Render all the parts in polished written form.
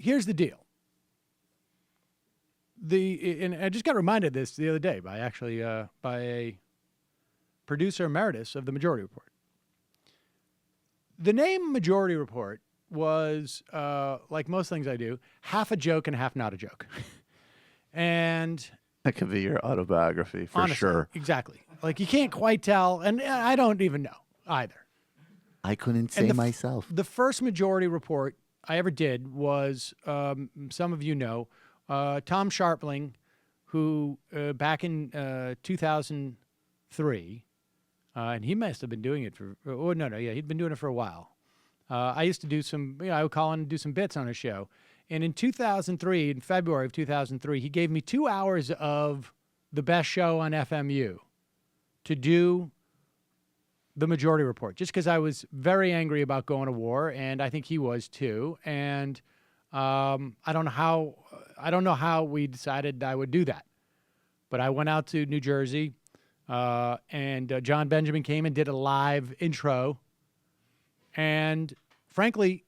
here's the deal. And I just got reminded of this the other day by a producer emeritus of the Majority Report. The name Majority Report was, like most things I do, half a joke and half not a joke. And that could be your autobiography for honestly, sure. Exactly. Like you can't quite tell, and I don't even know either. I couldn't say myself. The first Majority Report I ever did was, some of you know, Tom Sharpling, who back in 2003, and he must have been doing it for, he'd been doing it for a while. I used to do some, I would call in and do some bits on his show. And in 2003, in February of 2003, he gave me 2 hours of the best show on FMU to do the Majority Report, just because I was very angry about going to war, and I think he was too. And I don't know how we decided I would do that, but I went out to New Jersey, and John Benjamin came and did a live intro. And frankly,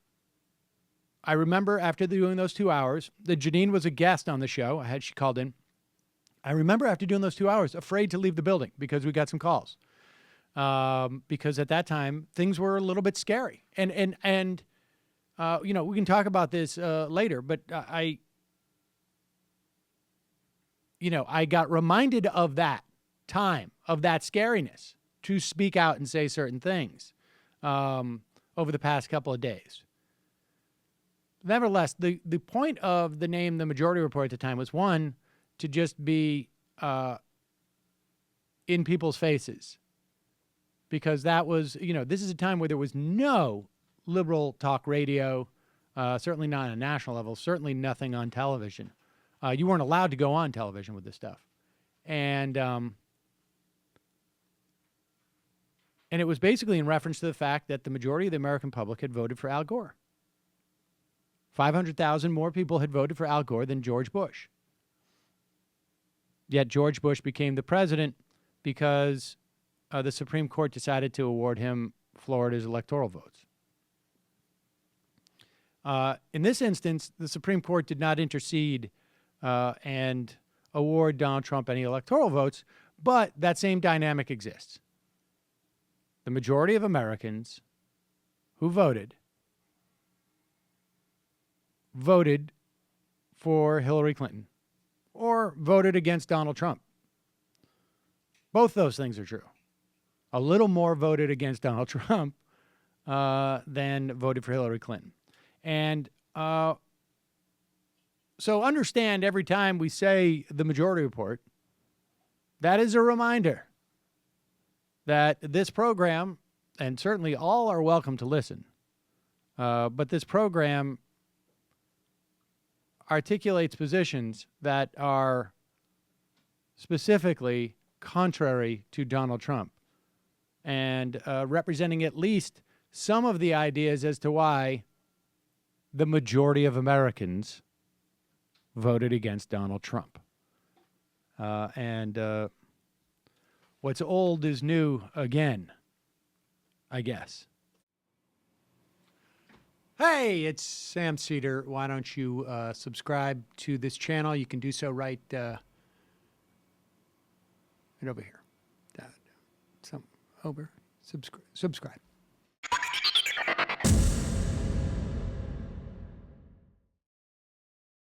I remember after doing those 2 hours, that Janine was a guest on the show. She called in. I remember after doing those 2 hours, afraid to leave the building because we got some calls. Because at that time things were a little bit scary, and we can talk about this later. But I got reminded of that time, of that scariness, to speak out and say certain things over the past couple of days. Nevertheless, the point of the name, the Majority Report at the time, was one, to just be in people's faces. Because that was, this is a time where there was no liberal talk radio, certainly not on a national level, certainly nothing on television. You weren't allowed to go on television with this stuff. And it was basically in reference to the fact that the majority of the American public had voted for Al Gore. 500,000 more people had voted for Al Gore than George Bush. Yet George Bush became the president because the Supreme Court decided to award him Florida's electoral votes. In this instance, the Supreme Court did not intercede and award Donald Trump any electoral votes, but that same dynamic exists. The majority of Americans who voted for Hillary Clinton or voted against Donald Trump. Both those things are true. A little more voted against Donald Trump than voted for Hillary Clinton. And so understand, every time we say the Majority Report, that is a reminder that this program, and certainly all are welcome to listen, but this program articulates positions that are specifically contrary to Donald Trump, and representing at least some of the ideas as to why the majority of Americans voted against Donald Trump. And what's old is new again, I guess. Hey, it's Sam Seder. Why don't you subscribe to this channel? You can do so right over here. Subscribe.